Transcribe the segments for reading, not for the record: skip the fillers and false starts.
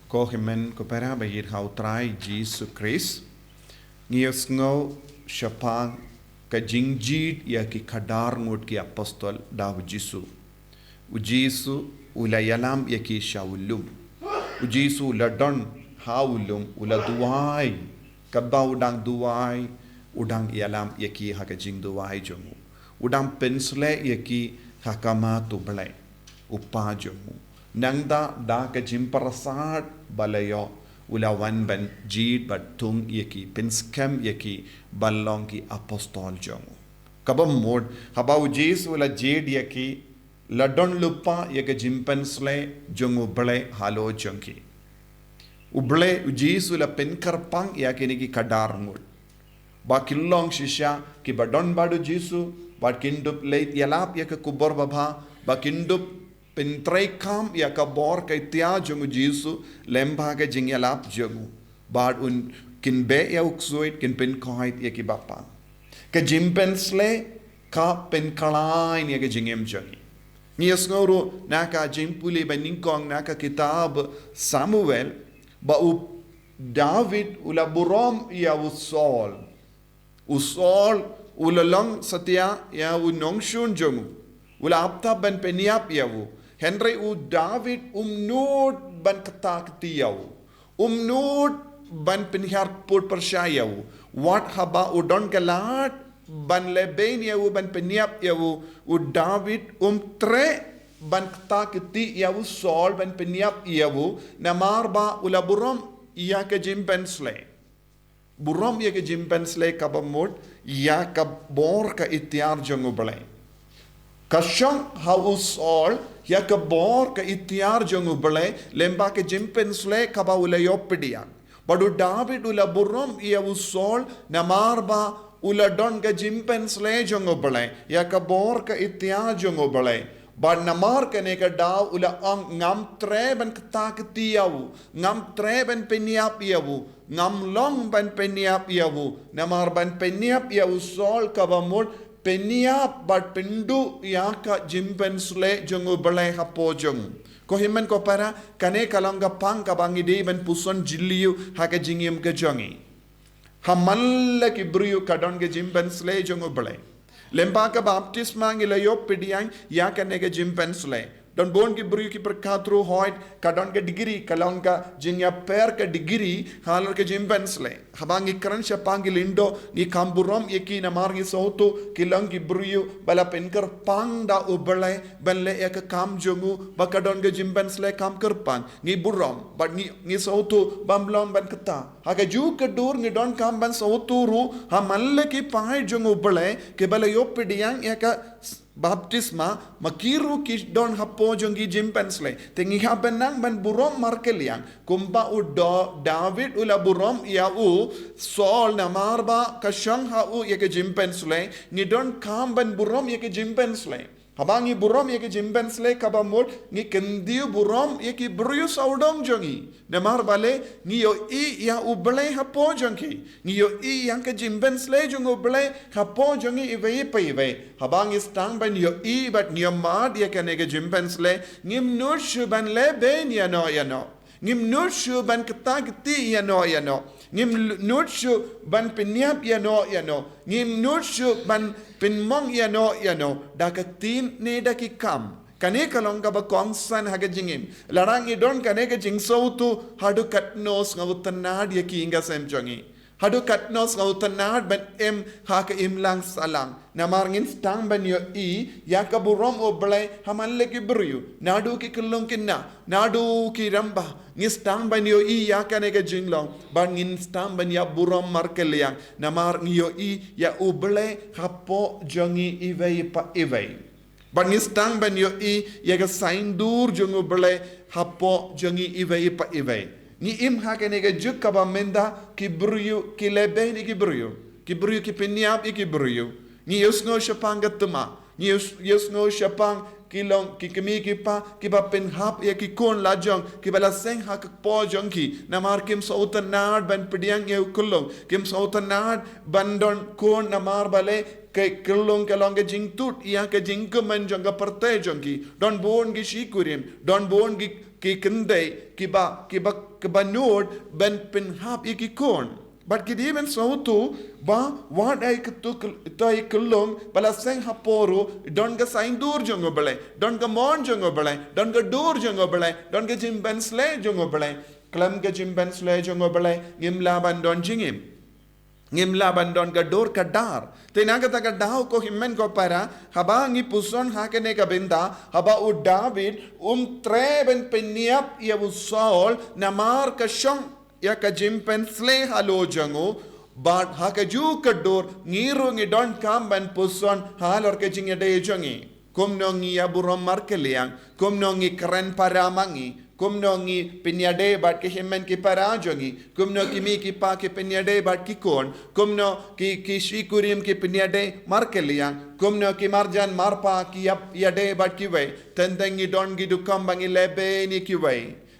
Ko himen ko pera bayir hautrai Jesus Christ. Ngios ngau syapang ka jingjid ya ki kadar ngut ki apostol da Jisu. Ujisu ulayalam ya ki shawulum. Ujisu ladon haulum ula duai kabba udang duai udang ialam ya ki haka jing duai jomu. Udang pensle ya ki hakama tu belai upa jomu. Nangda da ka jimparasat balayo ula wan ban jid batung yaki pinskam yaki balong ki apostol jomu. Kabam mod habau jis ula jid yaki ladon lupa yaka jimpensle jongu bale halo jonki. Uble ujis ula pinkarpang yaki niki kadar mod. Ba kilong shisha ki badon badu jisu ba kindup leit yalap yaka kubor babha ba kindup Pentrai kam ya ka bor ka itia jongu Jisu lemba ka jingialap jongu bad un kin be ya uksuit kin pen koit ya ki bapa ka jimpensle ka pen kalain ya ka jingem jongi nias ngoro na ka jimpuli beningkong na ka kitab Samuel ba u David ula burom ya usol ulalong satya ya unongshun jongu ula apta ben peniap ya u Henry u David umnut ban ketak tiyaw. Umnut ban penihar put persyayaw. Wat haba udon galat ban leben yaw ban peniap yaw. U David tre ban ketak tiyaw sol ban peniap yaw. Namar ba ula burom iya ke jimpensle. Burom iya ke jimpensle kabamut iya ka bor ka itiar jongu balay. Kasyang haus all ya ke bor ke itiar jongu bele lemba ke jimpensle kaba ula yopidian badu David ula burom ia usol namarba ula don ke jimpensle jongu bele ya ke bor ke itiar jongu bele bad namar ke ne ke daw ula ang ngam treben kta ketiawu ngam treben peniap iawu ngam long ban peniap iawu namar ban peniap ia usol kaba mul peniap bat pindu yaka jimpensle jongu balai hapo jong ko himen ko para kane kalanga pang kabangi de ben puson jilliu haka jingim ke jongi hamalla ki briu kadon ke jimpensle jongu balai lemba ka baptisma ngi layo pidiang yaka ne ke jimpensle don bon ki briu ki perkatru hoit kadon ke digiri kalanga jingya per ke digiri halar ke jimpensle habangi kran syapang lindo ni kamburom yeki na margi soto kilang ki briu bala penkar pang da ubale benle ek kam jongu bakadon ke jimpensle kam kerpang ni burom but ni soto bamlom ban kata haga ju ke dur ni don kam ban soto ru hamalle ki pai jongu ubale ke bala yopidiang yaka baptisma makiru ki don hapo jongi jimpensle tengi habenang ban burom markeliang kumpa u David ula burom ya u Saul namarba kasyang ha u yeke jimpensle ni don kam ban burom yeke jimpensle habangi burom yeke jimpensle kabamul ni kendiu burom yeke brius audong jongi namar bale ni yo I ya uble hapo jongi ni yo I yang ke jimpensle jongo ble hapo jongi ive paive habangi stang ban yo I but ni mad yeke nege jimpensle ngim nush ban le ben ya no ngim nush ban ketagti ya no ngim nutshu ban peniap ya no ngim nutshu ban penmong ya no dakatin ne dakikam kane kalong ka bakong san haga jingim larang idon kane ka jingso tu hadu katnos ngautanad ya kinga semjongi hadu katnos ngautanad ban em haka imlang salang namarngin stang ban yo I yaka burom oblay hamalle ki briu nadu ki kulong kinna nadu ki ramba ni stang ban yo I yaka nega jinglong ban ngin stang ban ya burom markeliang namar yo I ya oblay hapo jongi ive pa ive ban ni stang ban yo I yaga saindur jongu oblay hapo jongi ive pa ive ni im haka nega juk kaba menda ki briu ki lebe ni ki briu ki peniap ki briu ni yusno syapang gatuma ni yusno syapang kilong ki kemi ki pa ki ba pen hap ya ki kon la jong ki bala seng ha ka po jong ki namar kim sautan nad ban pediang ye kulong kim sautan nad bandon kon namar bale ke kulong ke long ke jing tut ya ke jing ke man jong ka parte jong ki don bon gi shikurim don bon gi ki kende ki ba nod ban pen hap ye ki kon but kidi men sautu ba what I tai kulong bala seng haporo don ga sain dur jongo bale don ga mon jongo bale don ga dur jongo bale don ga jim ben sle jongo bale klam ga jim ben sle jongo bale ngim laban don jingim ngim laban don ga dur ka dar tenaga ta ga daw ko himmen ko para haba ngi puson hakene ka benda haba u David treben peniap ya usol namar ka shong ya ka jimpen sle halo jango but ha ka ju ka dor ngiru ngi don kam ban puson halor ke jinge de jangi kumno ngi ya burom markeliang kumno ngi kren paramangi kumno ngi pinyade bat ke himmen ki parajangi kumno kimi ki pa ke pinyade bat ki kon kumno ki shikurim ki pinyade markeliang kumno ki marjan marpa ki yade bat ki we tendengi don gi du kambangi lebe ni ki we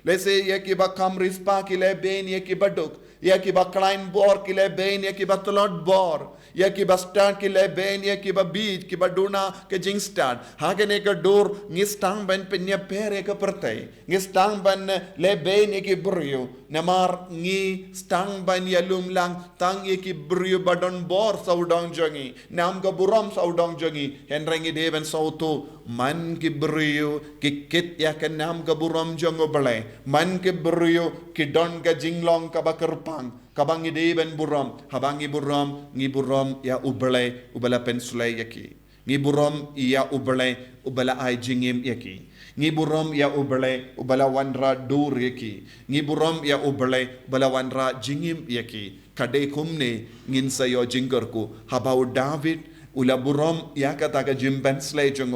Lese yakiba kamris pa kile ben yakiba duk yakiba klein bor kile ben yakiba tolot bor yakiba start kile ben yakiba beach kiba duna ke jing start hagene ka dur ngistang ban penya pere ka pertai ngistang ban le ben yakibrio namar ngi stang ban yalum lang tang yakibrio badon bor saudang jangi nam ka buram saudang jangi henrengi deven sautu man kibrio kikit yakan nam ka buram jango bale man ke brio ki don ka jinglong ka bakerpang kabangi deben buram habangi buram ngi buram ya ubala pensule yaki ngi buram ya ubala ai jingim yaki ngi buram ya ubala wanra dur yaki ngi buram ya ubala wanra jingim yaki kade kumne ngin sayo jingerku habau David ula buram ya kata ka jimben slay jong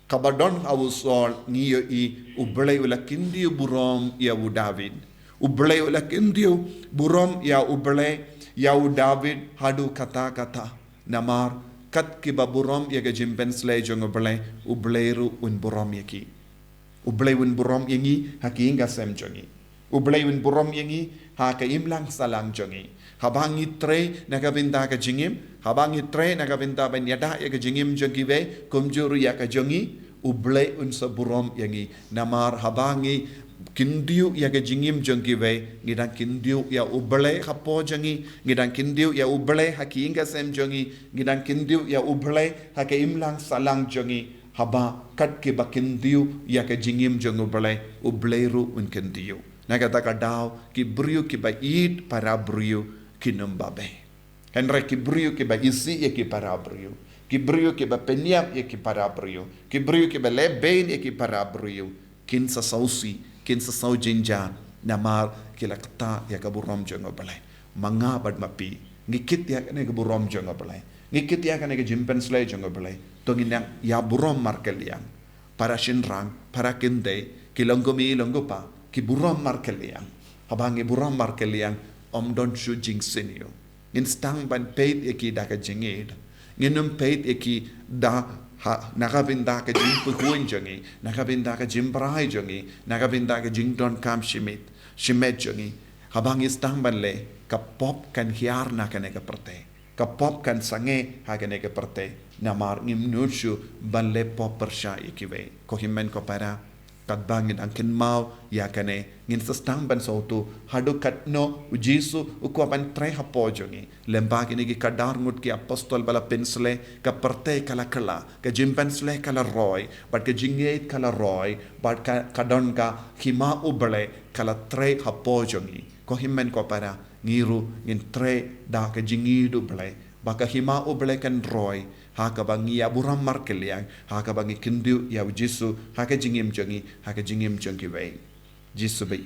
kabadon awusol ngiyo ublay ula kindiyo burom ya David ublay ula kindiyo burom ya David hadu kata namar kat kiba burom ya gajimpen slay jong ublayru un burom yaki ublay un burom yangi hakinga sem jongi ublay un burom yangi haka imlang salang jongi habangi tre nagabinda ka jingim habangi tre nagabinda ban yada ya ka jingim jongi ve kumjuru ya ka jongi ublay un sa burom yangi namar habangi kindiu ya ka jingim jongi ve ngidang kindiu ya ublay hapo jongi ngidang kindiu ya ublay hakinga sem jongi ngidang kindiu ya ublay haka imlang salang jongi haba kat ke bakindiu ya ka jingim jong ublayru un kindiu nagataka daw ki brio ki ba it para brio kinumbabe henre ki brio ki ba isi ye ki para brio ki brio ki ba peniap ye ki para brio ki brio ki ba leben ye ki para brio kin sa sausi kin sa sau jinja namar kilakta ya ka burom jong manga bad mapi ngikit ya ne ka burom jong ngikit ya ne ka jimpen slay jong tongin ya burom markel yang para shinrang para kinde kilongomi longopa ki buram markeliang habangi buram markeliang don Shuh jing senio in stang ban peit eki da ka jinged nginum peit eki da nakabinda ka jing pukuin jangi nakabinda ka jing brai jangi nakabinda ka jing don kam shimet jangi habangi stang ban le ka pop kan hiar na ka ne ka perte ka pop kan sange ha ka ne ka perte namar ngim nushu ban le pop persha eki ve ko himmen ko para kat bangin ang kinmaw yakane ngin sa stang ban sautu hadu kat no ujisu ukwa ban tre hapo jongi lembagi ni kadar ngut ki apostol bala pensle ka parte kala ka jimpensle kala roy but ka jingate kala roy but ka kadon ka hima ubale kala tre hapo jongi ko himmen ko para ngiru ngin tre da ka jingidu bale baka hima ubale kan roy haka bangi ya buram markeliang haka bangi kindu ya jisu haka jingim jongi wei jisu be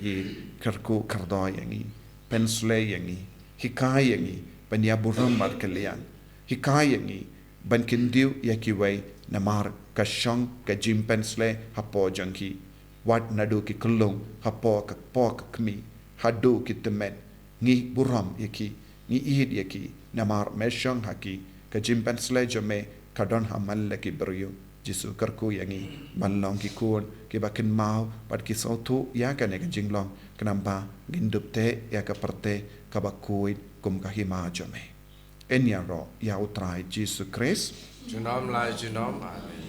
karku kardo yangi pensle yangi hikai yangi ban ya buram markeliang hikai yangi ban kindu ya kiwei namar kashong ka jim pensle hapo jongi wat nadu ki kulung hapo ka pok kmi hadu ki temet ngi buram yaki ngi id yaki namar meshong haki ka jimpen sle jome kadon hamal laki brio Jisu kerku yang ni balong ki kun ki bakin mau pad ki sautu ya kan ya jinglong kenapa gindup te ya ka parte ka bakui kum ka hima jome. En ya ro ya utrai Jisu Christ. Junom lai junom. Amen.